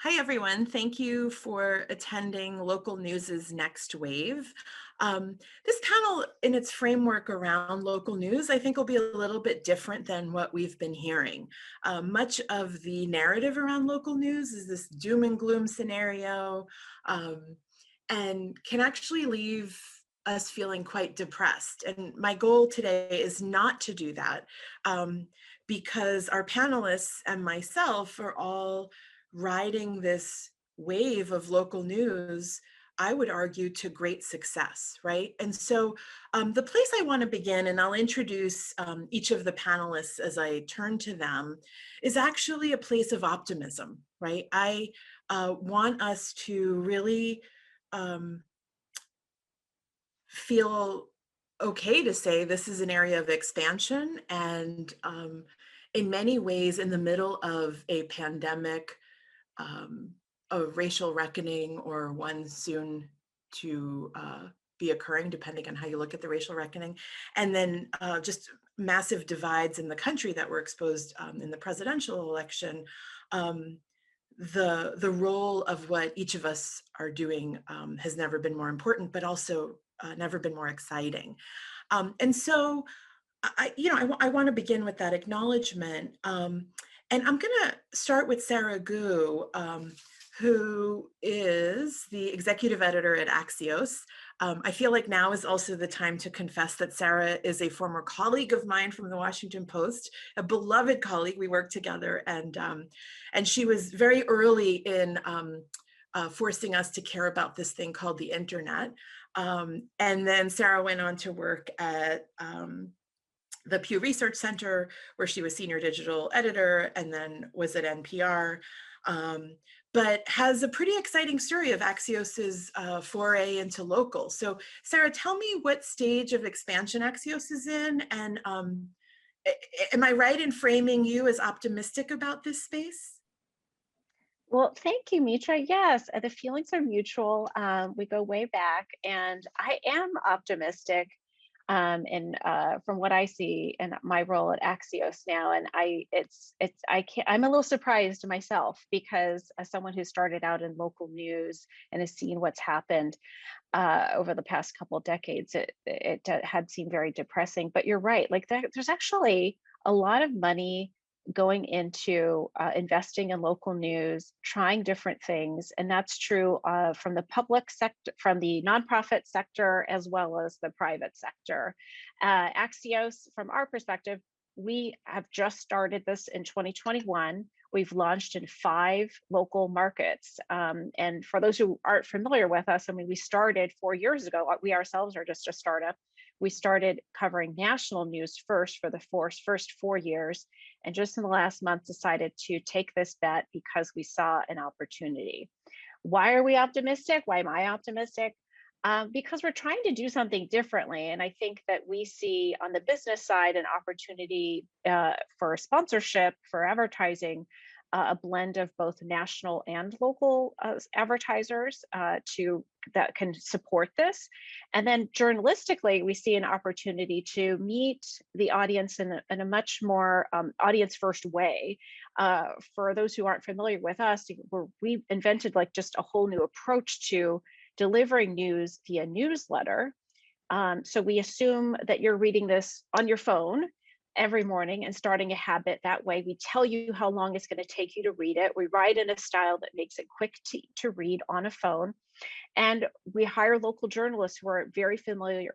Hi, everyone. Thank you for attending Local News's Next Wave. This panel, in its framework around local news, I think will be a little bit different than what we've been hearing. Much of the narrative around local news is this doom and gloom scenario, and can actually leave us feeling quite depressed. And my goal today is not to do that, because our panelists and myself are all riding this wave of local news, I would argue, to great success, right? And so the place I want to begin, and I'll introduce each of the panelists as I turn to them, is actually a place of optimism, right? I want us to really feel okay to say this is an area of expansion and in many ways in the middle of a pandemic, a racial reckoning, or one soon to be occurring, depending on how you look at the racial reckoning, and then just massive divides in the country that were exposed in the presidential election. Um, the role of what each of us are doing has never been more important, but also never been more exciting. And so I want to begin with that acknowledgement. And I'm going to start with Sarah Gu, who is the executive editor at Axios. I feel like now is also the time to confess that Sarah is a former colleague of mine from the Washington Post, a beloved colleague. We worked together, and she was very early in forcing us to care about this thing called the internet. And then Sarah went on to work at the Pew Research Center, where she was senior digital editor, and then was at NPR, but has a pretty exciting story of Axios's foray into local. So Sarah, tell me what stage of expansion Axios is in, and am I right in framing you as optimistic about this space? Well, thank you, Mitra. Yes, the feelings are mutual. We go way back, and I am optimistic. And from what I see in my role at Axios now, and I can't. I'm a little surprised myself because as someone who started out in local news and has seen what's happened over the past couple of decades, it had seemed very depressing. But you're right. Like there's actually a lot of money going into investing in local news, trying different things. And that's true from the public sector, from the nonprofit sector, as well as the private sector. Axios, from our perspective, we have just started this in 2021. We've launched in 5 local markets. And for those who aren't familiar with us, I mean, we started 4 years ago. We ourselves are just a startup. We started covering national news first for the first 4 years, and just in the last month decided to take this bet because we saw an opportunity. Why are we optimistic? Why am I optimistic? Because we're trying to do something differently. And I think that we see on the business side an opportunity for sponsorship, for advertising, a blend of both national and local advertisers that can support this. And then journalistically, we see an opportunity to meet the audience in a much more audience first way. For those who aren't familiar with us, we invented like just a whole new approach to delivering news via newsletter. So we assume that you're reading this on your phone every morning and starting a habit that way. We tell you how long it's going to take you to read it. We write in a style that makes it quick to read on a phone. And we hire local journalists who are very familiar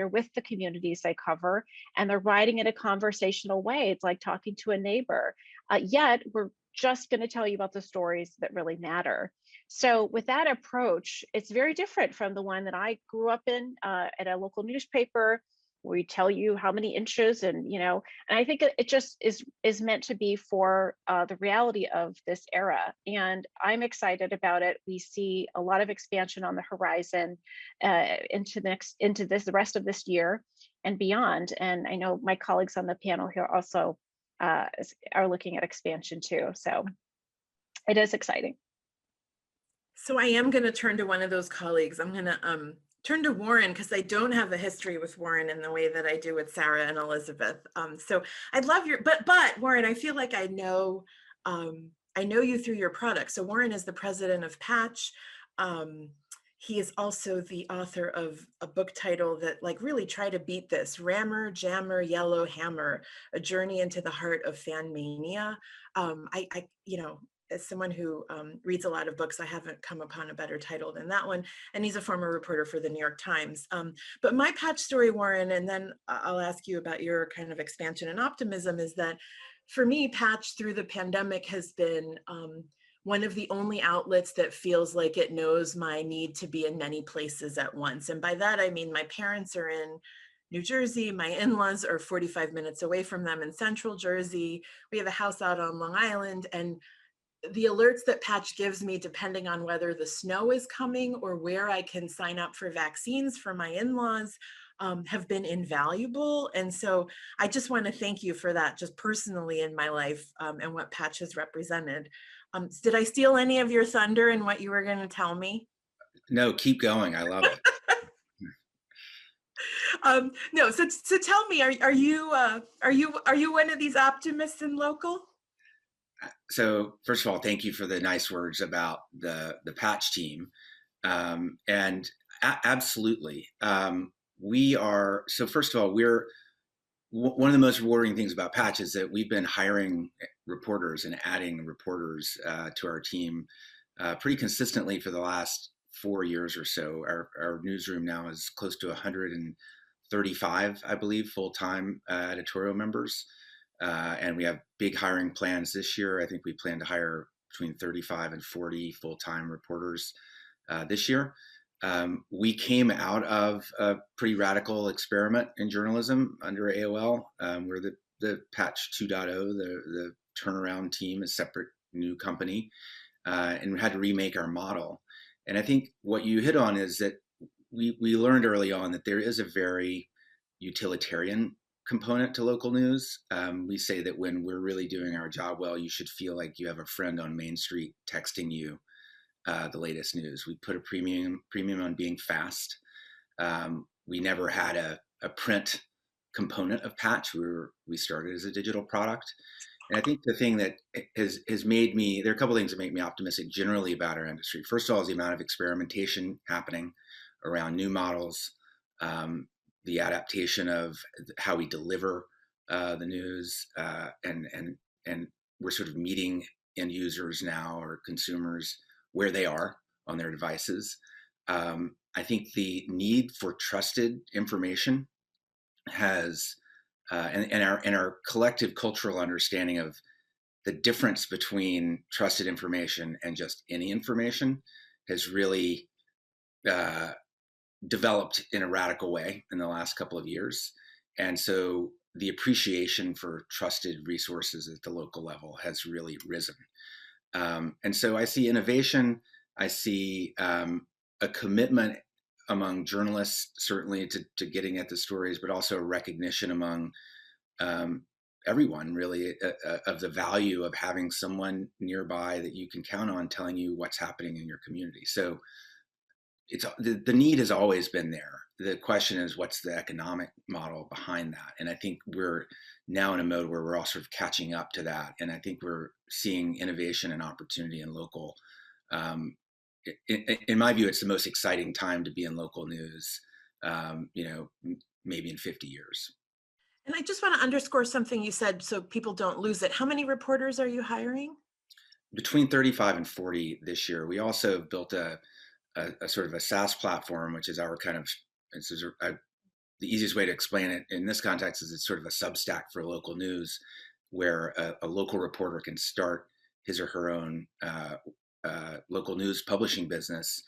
with the communities they cover, and they're writing in a conversational way. It's like talking to a neighbor. Yet we're just going to tell you about the stories that really matter. So with that approach, it's very different from the one that I grew up in at a local newspaper. We tell you how many inches, and and I think it just is meant to be for the reality of this era. And I'm excited about it. We see a lot of expansion on the horizon into the rest of this year and beyond. And I know my colleagues on the panel here also are looking at expansion too. So it is exciting. So I am going to turn to one of those colleagues. I'm going to turn to Warren, because I don't have a history with Warren in the way that I do with Sarah and Elizabeth. So I'd love but Warren, I feel like I know I know you through your product. So Warren is the president of Patch. Um, he is also the author of a book title that like really try to beat this: Rammer, Jammer, Yellow Hammer, A Journey into the Heart of Fan Mania. You know, as someone who reads a lot of books, I haven't come upon a better title than that one. And he's a former reporter for the New York Times. But my Patch story, Warren, and then I'll ask you about your kind of expansion and optimism, is that for me, Patch through the pandemic has been one of the only outlets that feels like it knows my need to be in many places at once. And by that, I mean, my parents are in New Jersey, my in-laws are 45 minutes away from them in Central Jersey. We have a house out on Long Island, and the alerts that Patch gives me, depending on whether the snow is coming or where I can sign up for vaccines for my in-laws, have been invaluable. And so I just want to thank you for that, just personally in my life, and what Patch has represented. Did I steal any of your thunder and what you were going to tell me? No, keep going. I love it. No, so tell me, are you one of these optimists in local? So first of all, thank you for the nice words about the patch team. And absolutely, we are. So first of all, we're one of the most rewarding things about Patch is that we've been hiring reporters and adding reporters to our team pretty consistently for the last 4 years or so. Our newsroom now is close to 135, I believe, full-time editorial members. And we have big hiring plans this year. I think we plan to hire between 35 and 40 full-time reporters this year. We came out of a pretty radical experiment in journalism under AOL. We're the Patch 2.0, the turnaround team, a separate new company, and we had to remake our model. And I think what you hit on is that we learned early on that there is a very utilitarian component to local news. We say that when we're really doing our job well, you should feel like you have a friend on Main Street texting you the latest news. We put a premium on being fast. We never had a print component of Patch. We started as a digital product. And I think the thing that has made me, there are a couple of things that make me optimistic generally about our industry. First of all is the amount of experimentation happening around new models, the adaptation of how we deliver the news, and we're sort of meeting end users now or consumers where they are on their devices. I think the need for trusted information has, and our collective cultural understanding of the difference between trusted information and just any information has really developed in a radical way in the last couple of years. And so the appreciation for trusted resources at the local level has really risen. And so I see innovation, I see a commitment among journalists, certainly to getting at the stories, but also a recognition among everyone really of the value of having someone nearby that you can count on telling you what's happening in your community. So it's the need has always been there. The question is, what's the economic model behind that? And I think we're now in a mode where we're all sort of catching up to that. And I think we're seeing innovation and opportunity in local. In my view, it's the most exciting time to be in local news, maybe in 50 years. And I just want to underscore something you said so people don't lose it. How many reporters are you hiring? Between 35 and 40 this year. We also built a sort of a SaaS platform, which is our kind of, the easiest way to explain it in this context is it's sort of a Substack for local news, where a local reporter can start his or her own local news publishing business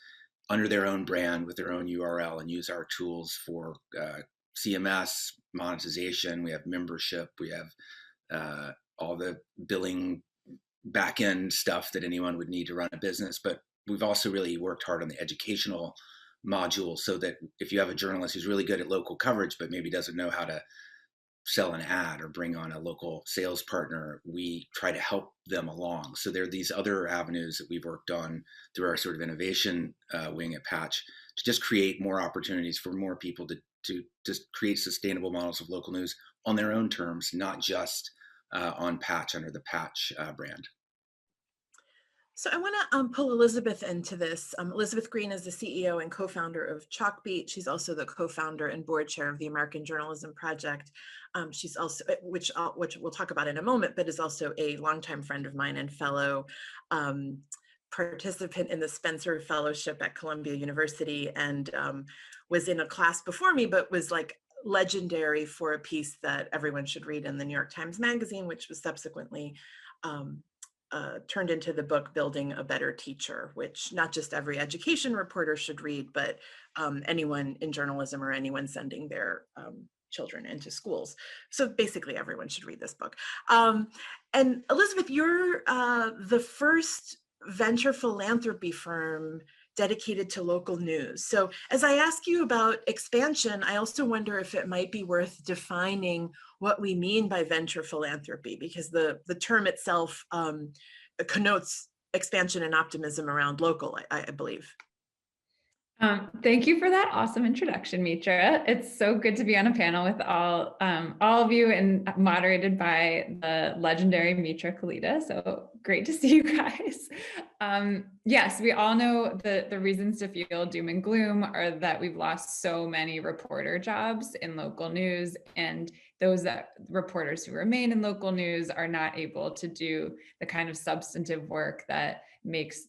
under their own brand with their own URL and use our tools for CMS, monetization. We have membership. We have all the billing back-end stuff that anyone would need to run a business. But we've also really worked hard on the educational module so that if you have a journalist who's really good at local coverage, but maybe doesn't know how to sell an ad or bring on a local sales partner, we try to help them along. So there are these other avenues that we've worked on through our sort of innovation wing at Patch to just create more opportunities for more people to just create sustainable models of local news on their own terms, not just on Patch under the Patch brand. So I want to pull Elizabeth into this. Elizabeth Green is the CEO and co-founder of Chalkbeat. She's also the co-founder and board chair of the American Journalism Project. She's also, which we'll talk about in a moment, but is also a longtime friend of mine and fellow participant in the Spencer Fellowship at Columbia University, and was in a class before me, but was like legendary for a piece that everyone should read in the New York Times Magazine, which was subsequently turned into the book Building a Better Teacher, which not just every education reporter should read, but anyone in journalism or anyone sending their children into schools. So basically everyone should read this book. And Elizabeth, you're the first venture philanthropy firm dedicated to local news. So as I ask you about expansion, I also wonder if it might be worth defining what we mean by venture philanthropy, because the term itself connotes expansion and optimism around local, I believe. Thank you for that awesome introduction, Mitra. It's so good to be on a panel with all of you and moderated by the legendary Mitra Kalita. So great to see you guys. Yes, we all know the reasons to feel doom and gloom are that we've lost so many reporter jobs in local news, and those reporters who remain in local news are not able to do the kind of substantive work that makes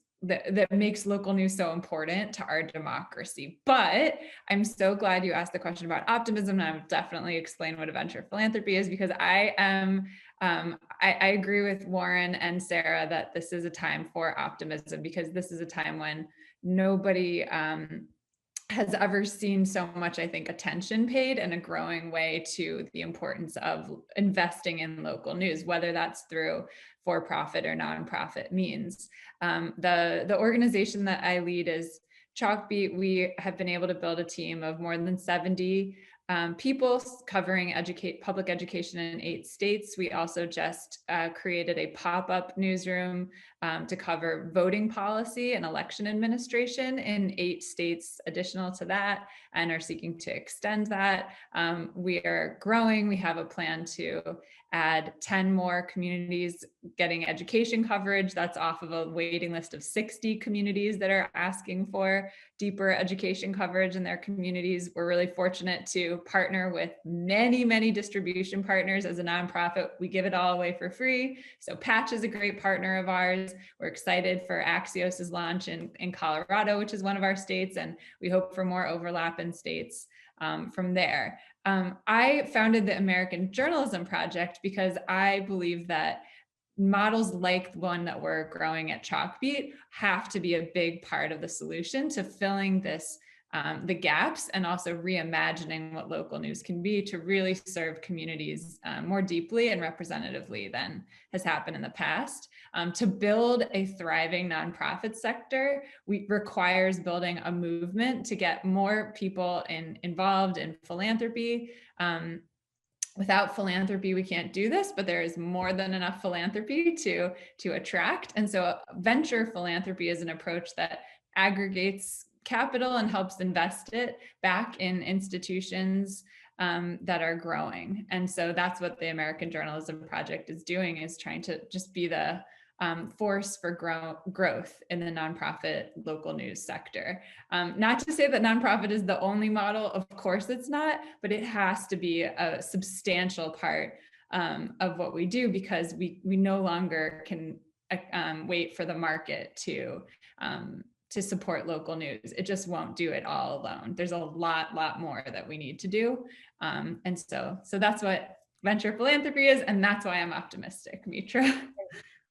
local news so important to our democracy. But I'm so glad you asked the question about optimism, and I'll definitely explain what a venture philanthropy is, because I agree with Warren and Sarah that this is a time for optimism, because this is a time when nobody has ever seen so much, I think, attention paid in a growing way to the importance of investing in local news, whether that's through for-profit or nonprofit means. The organization that I lead is Chalkbeat. We have been able to build a team of more than 70 people covering public education in 8 states. We also just created a pop-up newsroom to cover voting policy and election administration in 8 states additional to that, and are seeking to extend that. We are growing. We have a plan to add 10 more communities getting education coverage. That's off of a waiting list of 60 communities that are asking for deeper education coverage in their communities. We're really fortunate to partner with many, many distribution partners. As a nonprofit, we give it all away for free. So Patch is a great partner of ours. We're excited for Axios' launch in Colorado, which is one of our states, and we hope for more overlap in states from there. I founded the American Journalism Project because I believe that models like the one that we're growing at Chalkbeat have to be a big part of the solution to filling this, the gaps, and also reimagining what local news can be to really serve communities more deeply and representatively than has happened in the past. To build a thriving nonprofit sector requires building a movement to get more people involved in philanthropy. Without philanthropy, we can't do this, but there is more than enough philanthropy to attract. And so venture philanthropy is an approach that aggregates capital and helps invest it back in institutions that are growing. And so that's what the American Journalism Project is doing, is trying to just be the force for growth in the nonprofit local news sector. Not to say that nonprofit is the only model, of course it's not, but it has to be a substantial part of what we do, because we no longer can wait for the market to support local news. It just won't do it all alone. There's a lot more that we need to do. And so that's what venture philanthropy is, and that's why I'm optimistic, Mitra.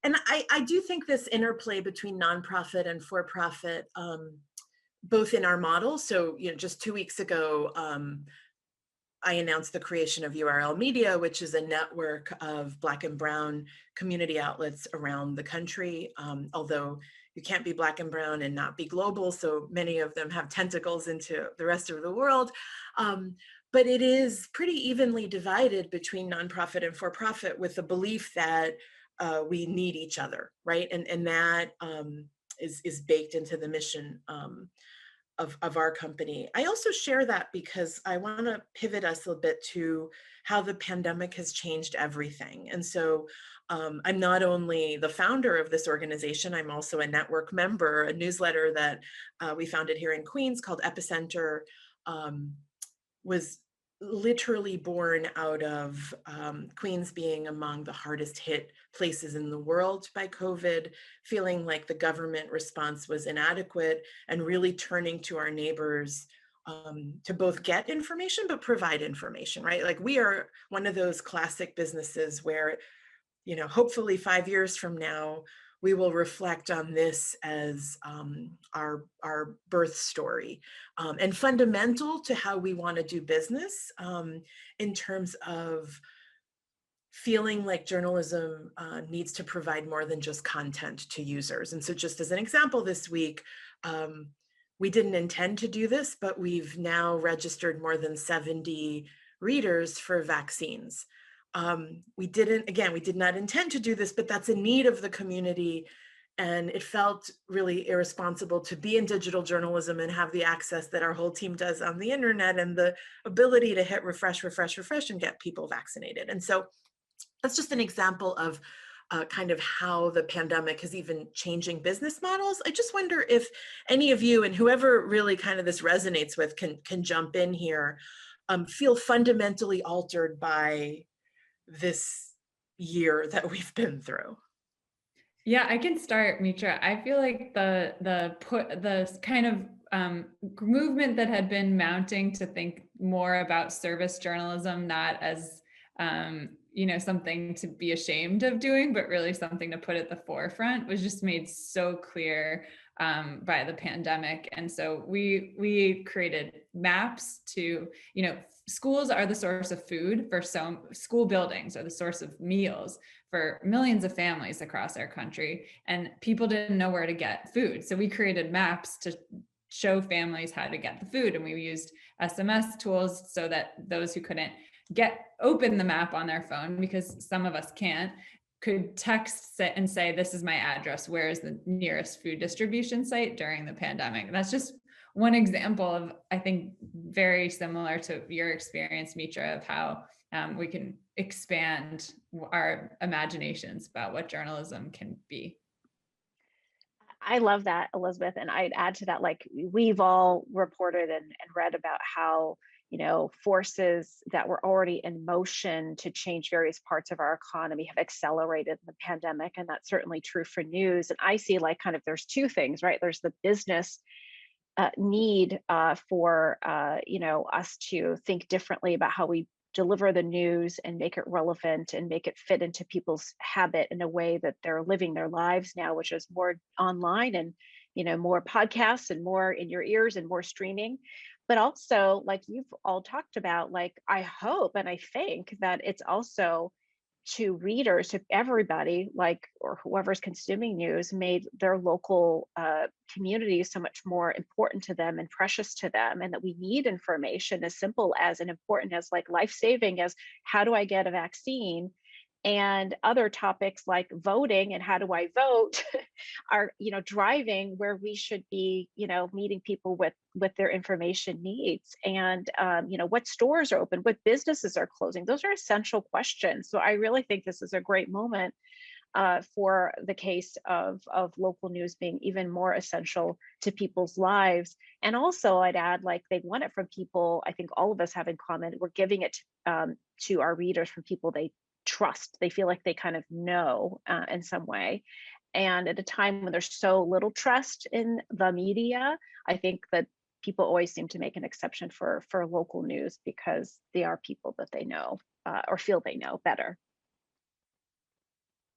And I do think this interplay between nonprofit and for-profit, both in our model. So, just 2 weeks ago, I announced the creation of URL Media, which is a network of Black and Brown community outlets around the country. Although you can't be Black and Brown and not be global, so many of them have tentacles into the rest of the world. But it is pretty evenly divided between nonprofit and for-profit, with the belief that we need each other, right? And that is baked into the mission of our company. I also share that because I want to pivot us a bit to how the pandemic has changed everything. And so I'm not only the founder of this organization, I'm also a network member. A newsletter that we founded here in Queens called Epicenter was literally born out of Queens being among the hardest hit places in the world by COVID, feeling like the government response was inadequate, and really turning to our neighbors to both get information, but provide information, right? Like, we are one of those classic businesses where, hopefully 5 years from now, we will reflect on this as our birth story, and fundamental to how we want to do business, in terms of feeling like journalism needs to provide more than just content to users. And so, just as an example, this week, we didn't intend to do this, but we've now registered more than 70 readers for vaccines. We did not intend to do this, but that's a need of the community. And it felt really irresponsible to be in digital journalism and have the access that our whole team does on the internet, and the ability to hit refresh, refresh, refresh, and get people vaccinated. And so that's just an example of kind of how the pandemic is even changing business models. I just wonder if any of you, and whoever really kind of this resonates with, can jump in here, feel fundamentally altered by this year that we've been through. Yeah, I can start, Mitra. I feel like the kind of movement that had been mounting to think more about service journalism, not as something to be ashamed of doing, but really something to put at the forefront, was just made so clear by the pandemic. And so we created maps to, schools are the source of food for some school buildings, are the source of meals for millions of families across our country, and people didn't know where to get food. So we created maps to show families how to get the food, and we used SMS tools so that those who couldn't open the map on their phone, because some of us can't, could text and say, this is my address, where is the nearest food distribution site during the pandemic. And that's just one example of, I think, very similar to your experience, Mitra, of how we can expand our imaginations about what journalism can be. I love that, Elizabeth. And I'd add to that, like, we've all reported and read about how, forces that were already in motion to change various parts of our economy have accelerated in the pandemic. And that's certainly true for news. And I see, like, kind of, there's two things, right? There's the business need for, us to think differently about how we deliver the news and make it relevant and make it fit into people's habit in a way that they're living their lives now, which is more online and, more podcasts and more in your ears and more streaming. But also, like you've all talked about, like, I hope and I think that it's also to readers, to everybody, like, or whoever's consuming news, made their local communities so much more important to them and precious to them, and that we need information as simple as and important as, like, life-saving as, how do I get a vaccine, and other topics like voting and how do I vote are, driving where we should be, meeting people with their information needs. And what stores are open, what businesses are closing, those are essential questions. So I really think this is a great moment for the case of local news being even more essential to people's lives. And also, I'd add, like, they want it from people, I think all of us have in common, we're giving it to our readers from people they trust, they feel like they kind of know in some way. And at a time when there's so little trust in the media, I think that people always seem to make an exception for local news, because they are people that they know or feel they know better.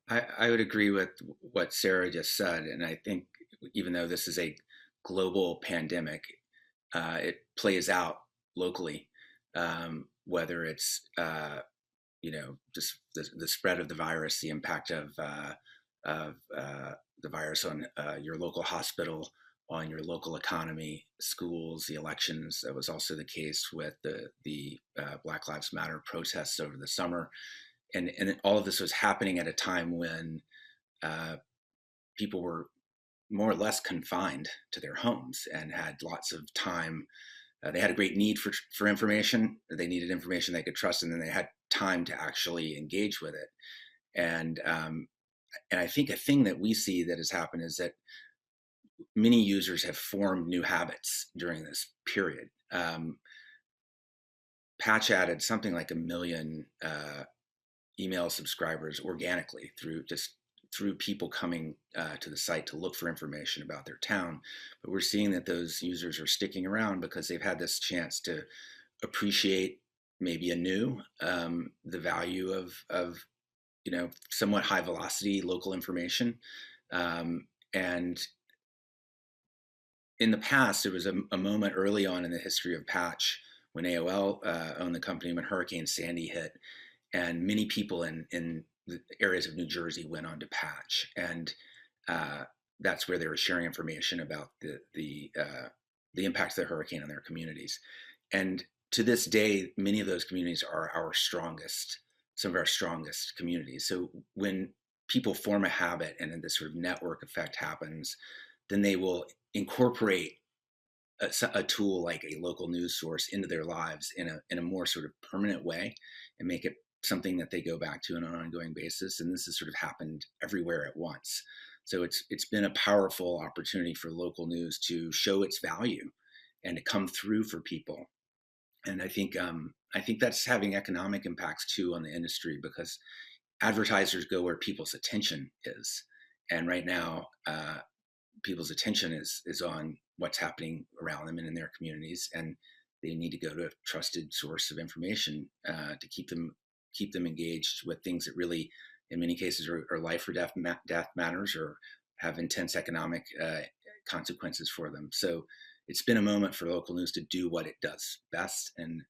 I would agree with what Sarah just said. And I think even though this is a global pandemic, it plays out locally, whether it's just the spread of the virus, the impact of the virus on your local hospital, on your local economy, schools, the elections. That was also the case with the Black Lives Matter protests over the summer. And all of this was happening at a time when people were more or less confined to their homes and had lots of time. They had a great need for information. They needed information they could trust, and then they had time to actually engage with it. And I think a thing that we see that has happened is that many users have formed new habits during this period. Patch added something like 1 million email subscribers organically through people coming to the site to look for information about their town. But we're seeing that those users are sticking around because they've had this chance to appreciate maybe anew the value of somewhat high velocity local information. And in the past, there was a moment early on in the history of Patch when AOL owned the company, when Hurricane Sandy hit, and many people in the areas of New Jersey went on to Patch, and that's where they were sharing information about the impact of the hurricane on their communities. And to this day, many of those communities are some of our strongest communities. So when people form a habit and then this sort of network effect happens, then they will incorporate a tool like a local news source into their lives in a more sort of permanent way and make it something that they go back to on an ongoing basis. And this has sort of happened everywhere at once. So it's been a powerful opportunity for local news to show its value and to come through for people. And I think that's having economic impacts too on the industry, because advertisers go where people's attention is. And right now, people's attention is on what's happening around them and in their communities, and they need to go to a trusted source of information to keep them engaged with things that really, in many cases, are life or death matters or have intense economic consequences for them. So it's been a moment for local news to do what it does best, and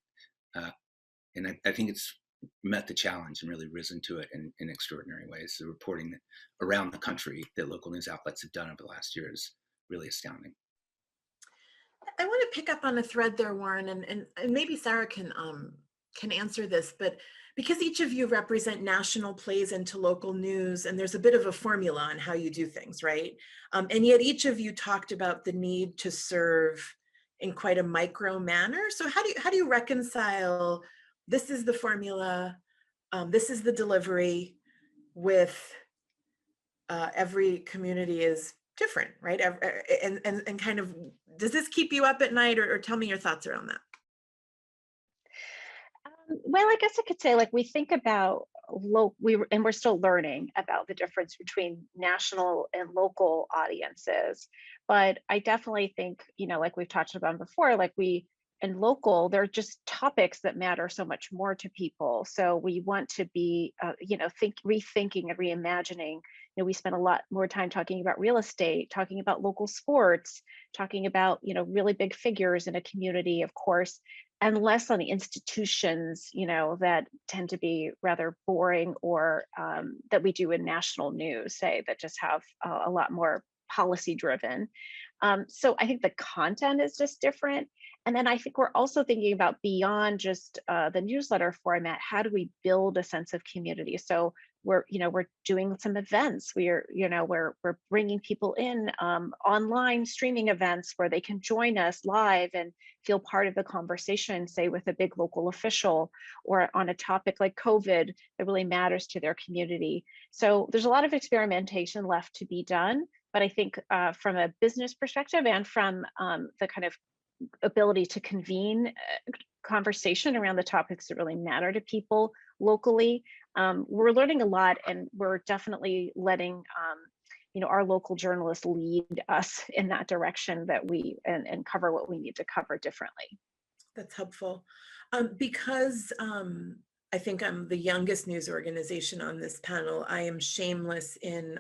I think it's met the challenge and really risen to it in extraordinary ways. The reporting that around the country that local news outlets have done over the last year is really astounding. I want to pick up on a thread there, Warren, and maybe Sarah can answer this, but because each of you represent national plays into local news, and there's a bit of a formula on how you do things, right? And yet each of you talked about the need to serve in quite a micro manner. So how do you reconcile this is the formula, this is the delivery, with every community is different, right? And kind of, does this keep you up at night, or tell me your thoughts around that? Well, I guess I could say, like, we think about we're still learning about the difference between national and local audiences. But I definitely think, like we've talked about before, like in local, they're just topics that matter so much more to people. So we want to be, rethinking and reimagining. We spend a lot more time talking about real estate, talking about local sports, talking about, really big figures in a community, of course, and less on the institutions, that tend to be rather boring, or that we do in national news, say, that just have a lot more policy driven. So I think the content is just different. And then I think we're also thinking about, beyond just the newsletter format, how do we build a sense of community? So we're doing some events. We're bringing people in, online streaming events where they can join us live and feel part of the conversation, say with a big local official, or on a topic like COVID that really matters to their community. So there's a lot of experimentation left to be done. But I think from a business perspective, and from the kind of ability to convene conversation around the topics that really matter to people locally, we're learning a lot, and we're definitely letting our local journalists lead us in that direction, that and cover what we need to cover differently. That's helpful. Because I think I'm the youngest news organization on this panel, I am shameless in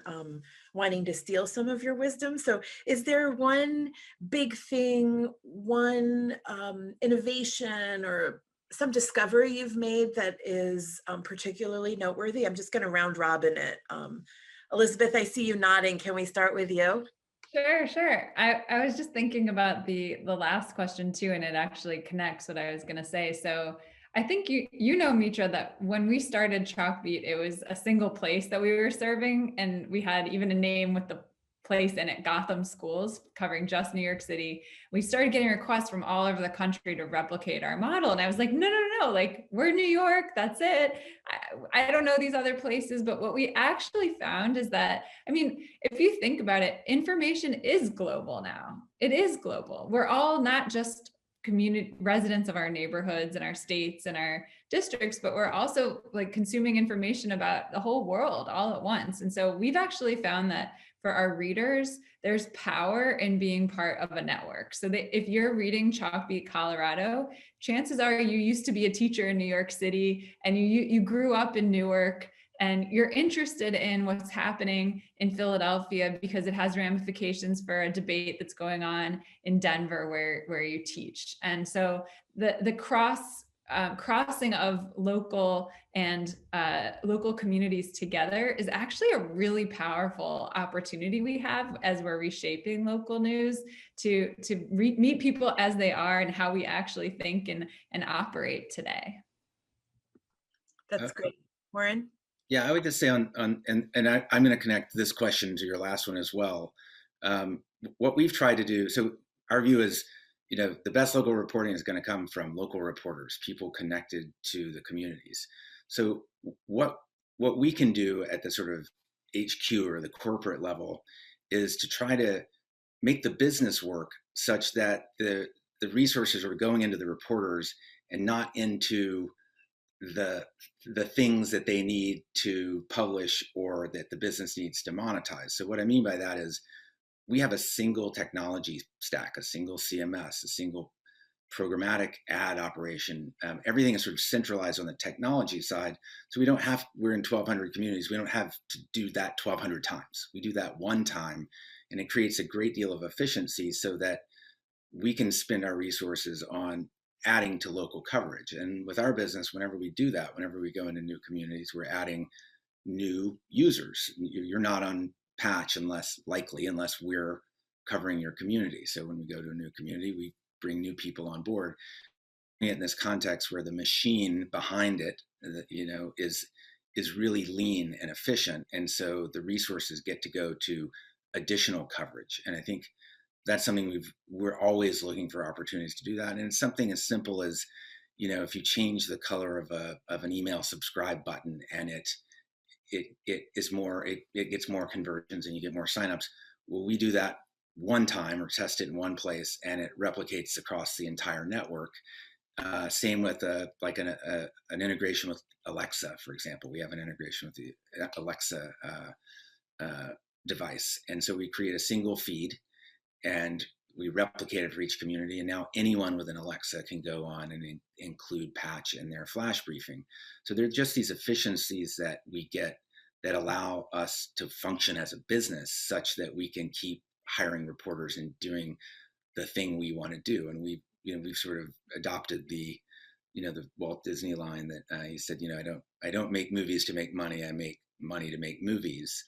wanting to steal some of your wisdom. So is there one big thing, one innovation, or some discovery you've made that is particularly noteworthy? I'm just going to round robin it. Elizabeth, I see you nodding. Can we start with you? Sure. I was just thinking about the last question too, and it actually connects what I was going to say. So I think Mitra, that when we started Chalkbeat, it was a single place that we were serving, and we had even a name with the place in it, Gotham Schools, covering just New York City. We started getting requests from all over the country to replicate our model. And I was like, no, like we're New York, that's it. I don't know these other places, but what we actually found is that, I mean, if you think about it, information is global now. It is global. We're all not just community residents of our neighborhoods and our states and our districts, but we're also like consuming information about the whole world all at once. And so we've actually found that for our readers, there's power in being part of a network. So that if you're reading Chalkbeat Colorado, chances are you used to be a teacher in New York City and you grew up in Newark, and you're interested in what's happening in Philadelphia because it has ramifications for a debate that's going on in Denver where you teach. And so the crossing of local and local communities together is actually a really powerful opportunity we have as we're reshaping local news to meet people as they are and how we actually think and operate today. That's great. Warren? Yeah, I would just say I'm going to connect this question to your last one as well. What we've tried to do, so our view is, the best local reporting is going to come from local reporters, people connected to the communities. So what we can do at the sort of HQ or the corporate level is to try to make the business work such that the resources are going into the reporters and not into the things that they need to publish or that the business needs to monetize. So what I mean by that is we have a single technology stack, a single CMS, a single programmatic ad operation. Everything is sort of centralized on the technology side. So we're in 1,200 communities. We don't have to do that 1,200 times. We do that one time, and it creates a great deal of efficiency so that we can spend our resources on adding to local coverage. And with our business, whenever we do that, whenever we go into new communities, we're adding new users. You're not on patch unless we're covering your community. So when we go to a new community, we bring new people on board. In this context where the machine behind it, is really lean and efficient. And so the resources get to go to additional coverage. And I think that's something we're always looking for opportunities to do that. And it's something as simple as, if you change the color of an email subscribe button and it gets more conversions and you get more signups. Well, we do that one time or test it in one place and it replicates across the entire network. Same with an integration with Alexa, for example. We have an integration with the Alexa device. And so we create a single feed and we replicate it for each community. And now anyone with an Alexa can go on and include patch in their flash briefing. So there are just these efficiencies that we get that allow us to function as a business such that we can keep hiring reporters and doing the thing we want to do. And we've sort of adopted the Walt Disney line that he said, I don't make movies to make money. I make money to make movies.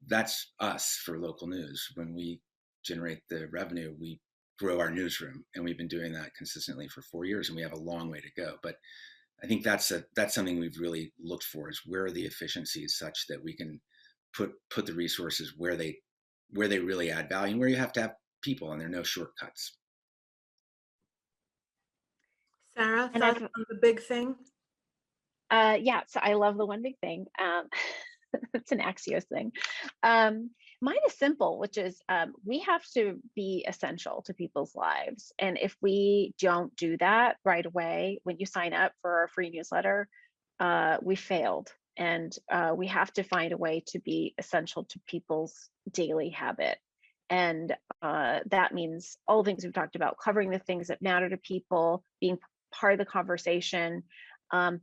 That's us for local news. When we generate the revenue, we grow our newsroom, and we've been doing that consistently for 4 years, and we have a long way to go. But I think that's something we've really looked for, is where are the efficiencies such that we can put the resources where they really add value, and where you have to have people, and there are no shortcuts. Sarah, thoughts on the big thing? Yeah, so I love the one big thing. It's an Axios thing. Mine is simple, which is we have to be essential to people's lives. And if we don't do that right away, when you sign up for our free newsletter, we failed. And we have to find a way to be essential to people's daily habit. And that means all the things we've talked about, covering the things that matter to people, being part of the conversation,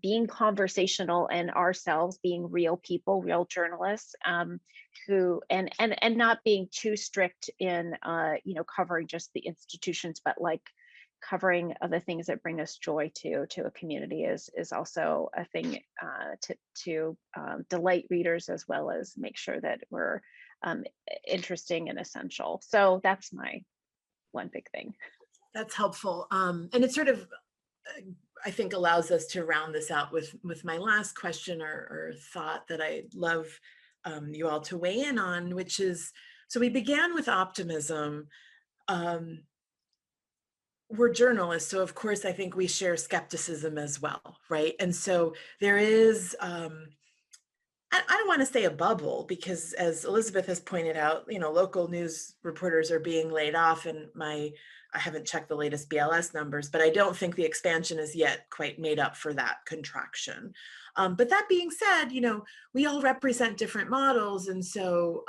being conversational, and ourselves being real people, real journalists, who and not being too strict in covering just the institutions, but like covering other things that bring us joy to a community is also a thing to delight readers, as well as make sure that we're interesting and essential. So that's my one big thing. That's helpful. And it sort of, I think, allows us to round this out with my last question or thought that I'd love you all to weigh in on, which is So we began with optimism. Um, we're journalists, so of course I think we share skepticism as well, right? And so there is, I don't want to say a bubble, because as Elizabeth has pointed out, local news reporters are being laid off, and I haven't checked the latest BLS numbers, but I don't think the expansion is yet quite made up for that contraction. But that being said, we all represent different models. And so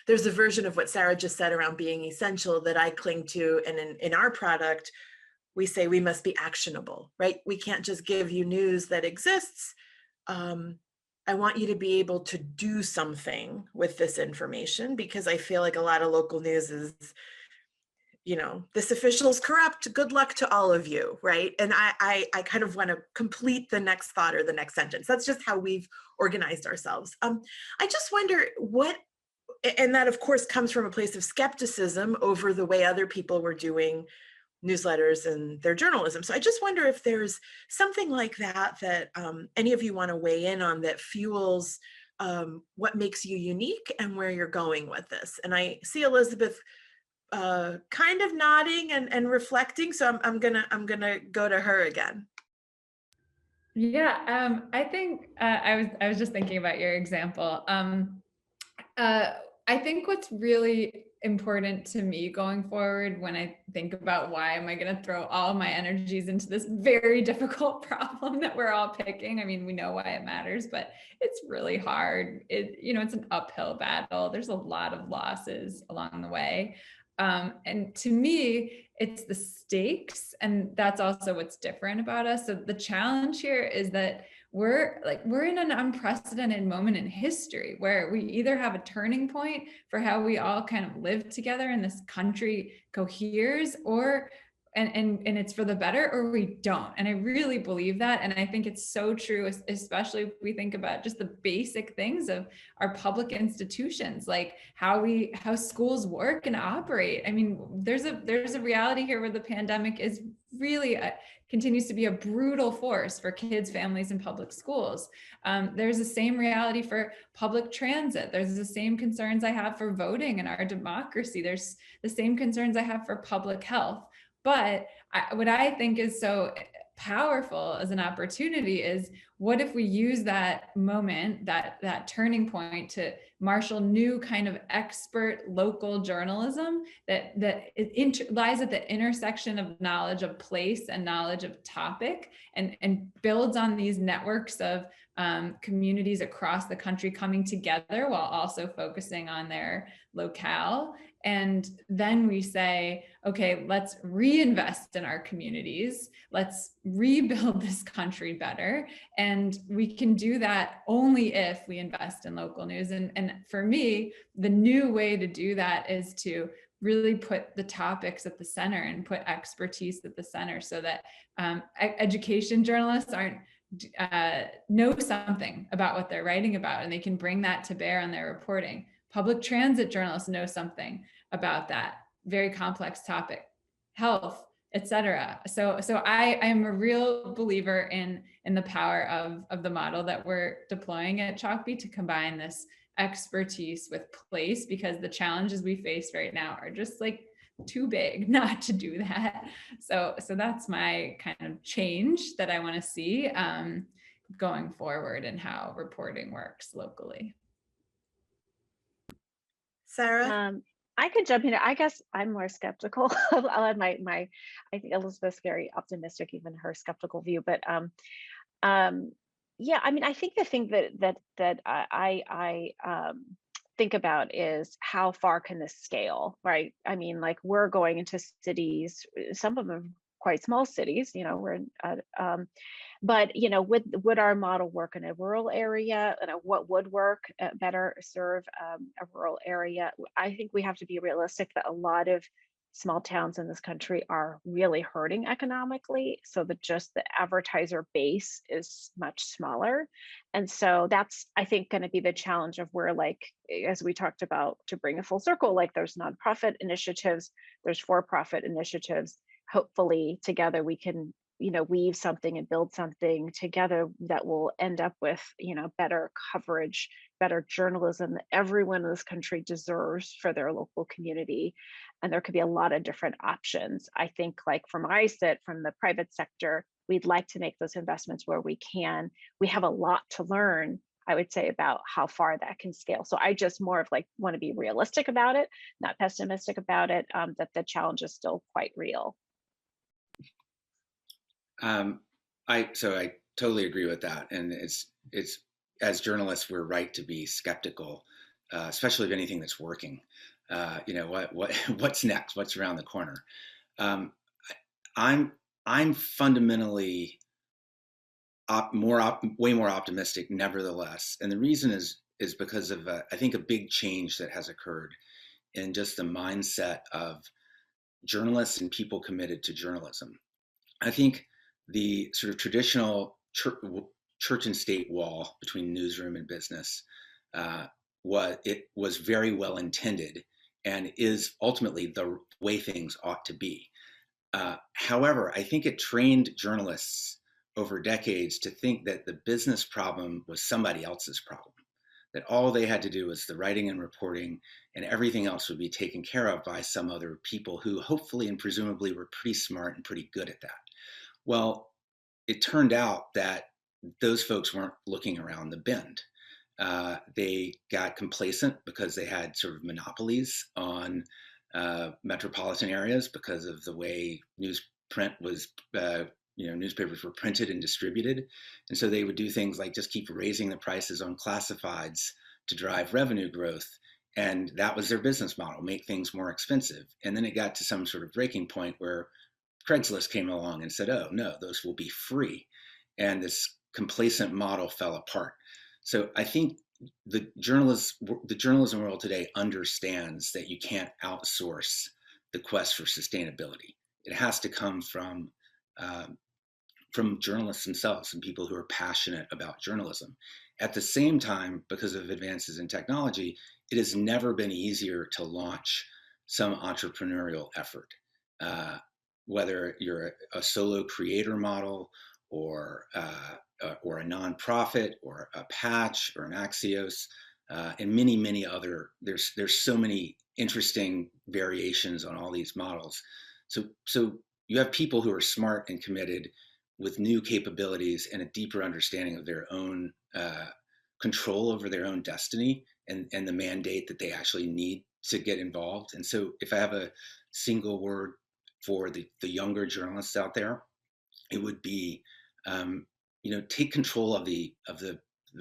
there's a version of what Sarah just said around being essential that I cling to. And in our product, we say we must be actionable, right? We can't just give you news that exists. I want you to be able to do something with this information, because I feel like a lot of local news is, this official's corrupt, good luck to all of you, right? And I kind of want to complete the next thought or the next sentence. That's just how we've organized ourselves. I just wonder and that of course comes from a place of skepticism over the way other people were doing newsletters and their journalism. So I just wonder if there's something like that any of you want to weigh in on, that fuels what makes you unique and where you're going with this. And I see Elizabeth kind of nodding and reflecting, so I'm gonna go to her again. Yeah, I think I was just thinking about your example. I think what's really important to me going forward, when I think about why am I going to throw all of my energies into this very difficult problem that we're all picking. I mean, we know why it matters, but it's really hard. It's an uphill battle. There's a lot of losses along the way. And to me, it's the stakes, and that's also what's different about us. So the challenge here is that we're in an unprecedented moment in history where we either have a turning point for how we all kind of live together and this country coheres, or and it's for the better, or we don't. And I really believe that. And I think it's so true, especially if we think about just the basic things of our public institutions, like how schools work and operate. I mean, there's a reality here where the pandemic is really continues to be a brutal force for kids, families, and public schools. There's the same reality for public transit. There's the same concerns I have for voting in our democracy. There's the same concerns I have for public health. But what I think is so powerful as an opportunity is, what if we use that moment, that turning point, to marshal new kind of expert local journalism that lies at the intersection of knowledge of place and knowledge of topic, and builds on these networks of communities across the country coming together while also focusing on their locale. And then we say, okay, let's reinvest in our communities. Let's rebuild this country better. And we can do that only if we invest in local news. And for me, the new way to do that is to really put the topics at the center and put expertise at the center, so that education journalists know something about what they're writing about, and they can bring that to bear on their reporting. Public transit journalists know something about that very complex topic, health, etc. So I am a real believer in the power of the model that we're deploying at Chalkbeat to combine this expertise with place, because the challenges we face right now are just like too big not to do that. So that's my kind of change that I want to see going forward in how reporting works locally. Sarah? I could jump in. I guess I'm more skeptical. I'll add my. I think Elizabeth's very optimistic, even her skeptical view. But yeah, I mean, I think the thing that I think about is, how far can this scale, right? I mean, like, we're going into cities, some of them quite small cities. We're in, but would our model work in a rural area? What would work better serve a rural area? I think we have to be realistic that a lot of small towns in this country are really hurting economically, so that just the advertiser base is much smaller. And so that's, I think, going to be the challenge of where, like, as we talked about, to bring a full circle, like, there's nonprofit initiatives, there's for-profit initiatives. Hopefully together we can weave something and build something together that will end up with, better coverage, better journalism that everyone in this country deserves for their local community. And there could be a lot of different options. I think, like from where I sit, from the private sector, we'd like to make those investments where we can. We have a lot to learn, I would say, about how far that can scale. So I just more of like want to be realistic about it, not pessimistic about it, that the challenge is still quite real. I totally agree with that, and it's as journalists, we're right to be skeptical, especially of anything that's working. What's next? What's around the corner? Um, I'm fundamentally way more optimistic, nevertheless, and the reason is because of I think a big change that has occurred in just the mindset of journalists and people committed to journalism. I think the sort of traditional church and state wall between newsroom and business was very well intended and is ultimately the way things ought to be. However, I think it trained journalists over decades to think that the business problem was somebody else's problem, that all they had to do was the writing and reporting, and everything else would be taken care of by some other people who hopefully and presumably were pretty smart and pretty good at that. Well, it turned out that those folks weren't looking around the bend. They got complacent because they had sort of monopolies on metropolitan areas because of the way newsprint was, newspapers were printed and distributed. And so they would do things like just keep raising the prices on classifieds to drive revenue growth. And that was their business model, make things more expensive. And then it got to some sort of breaking point where Craigslist came along and said, oh, no, those will be free. And this complacent model fell apart. So I think the journalism world today understands that you can't outsource the quest for sustainability. It has to come from journalists themselves and people who are passionate about journalism. At the same time, because of advances in technology, it has never been easier to launch some entrepreneurial effort. Whether you're a solo creator model or a nonprofit or a Patch or an Axios, and many other, there's so many interesting variations on all these models. So you have people who are smart and committed with new capabilities and a deeper understanding of their own control over their own destiny and the mandate that they actually need to get involved. And so if I have a single word for the younger journalists out there, it would be, take control of the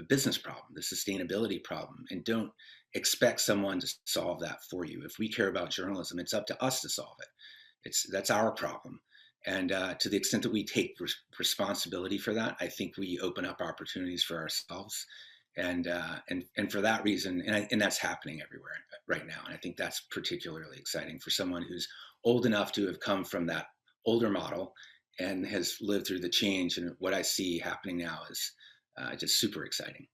business problem, the sustainability problem, and don't expect someone to solve that for you. If we care about journalism, it's up to us to solve it. That's our problem. And to the extent that we take responsibility for that, I think we open up opportunities for ourselves. And for that reason, and that's happening everywhere right now. And I think that's particularly exciting for someone who's old enough to have come from that older model and has lived through the change. And what I see happening now is just super exciting.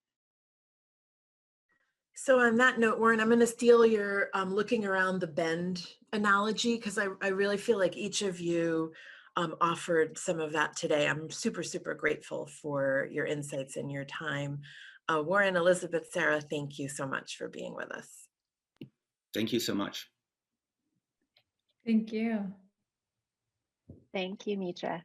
So on that note, Warren, I'm going to steal your looking around the bend analogy, because I really feel like each of you offered some of that today. I'm super, super grateful for your insights and your time. Warren, Elizabeth, Sarah, thank you so much for being with us. Thank you so much. Thank you. Thank you, Mitra.